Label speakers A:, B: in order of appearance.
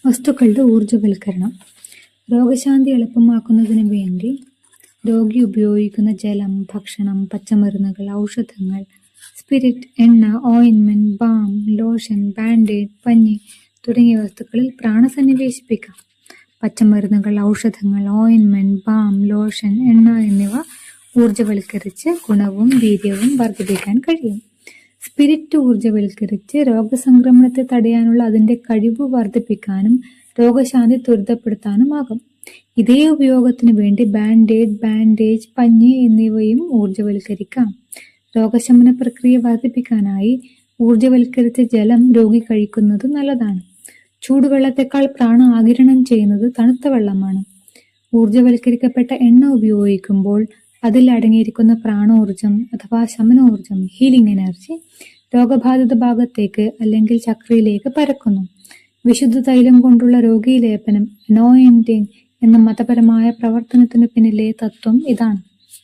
A: വസ്തുക്കളുടെ ഊർജ്ജവൽക്കരണം. രോഗശാന്തി എളുപ്പമാക്കുന്നതിന് വേണ്ടി രോഗി ഉപയോഗിക്കുന്ന ജലം, ഭക്ഷണം, പച്ചമരുന്നുകൾ, ഔഷധങ്ങൾ, സ്പിരിറ്റ്, എണ്ണ, ഓയിൻമെന്റ്, ബാം, ലോഷൻ, ബാൻഡേഡ്, പഞ്ഞി തുടങ്ങിയ വസ്തുക്കളിൽ പ്രാണസന്നിവേശിപ്പിക്കാം. പച്ചമരുന്നുകൾ, ഔഷധങ്ങൾ, ഓയിൻമെന്റ്, ബാം, ലോഷൻ, എണ്ണ എന്നിവ ഊർജ്ജവൽക്കരിച്ച് ഗുണവും വീര്യവും വർദ്ധിപ്പിക്കാൻ കഴിയും. സ്പിരിറ്റ് ഊർജ്ജവൽക്കരിച്ച് രോഗസംക്രമണത്തെ തടയാനുള്ള അതിന്റെ കഴിവ് വർദ്ധിപ്പിക്കാനും രോഗശാന്തി ത്വരിതപ്പെടുത്താനുമാകും. ഇതേ ഉപയോഗത്തിനു വേണ്ടി ബാൻഡേഡ്, ബാൻഡേജ്, പഞ്ഞി എന്നിവയും ഊർജ്ജവൽക്കരിക്കാം. രോഗശമന പ്രക്രിയ വർദ്ധിപ്പിക്കാനായി ഊർജ്ജവൽക്കരിച്ച ജലം രോഗി കഴിക്കുന്നത് നല്ലതാണ്. ചൂടുവെള്ളത്തെക്കാൾ പ്രാണ ആഗിരണം ചെയ്യുന്നത് തണുത്ത വെള്ളമാണ്. ഊർജ്ജവൽക്കരിക്കപ്പെട്ട എണ്ണ ഉപയോഗിക്കുമ്പോൾ അതിൽ അടങ്ങിയിരിക്കുന്ന പ്രാണോർജം അഥവാ ശമനോർജം, ഹീലിംഗ് എനർജി രോഗബാധിത ഭാഗത്തേക്ക് അല്ലെങ്കിൽ ചക്രയിലേക്ക് പരക്കുന്നു. വിശുദ്ധ തൈലം കൊണ്ടുള്ള രോഗീലേപനം, അനോയിന്റിംഗ് എന്ന മതപരമായ പ്രവർത്തനത്തിനു പിന്നിലെ തത്വം ഇതാണ്.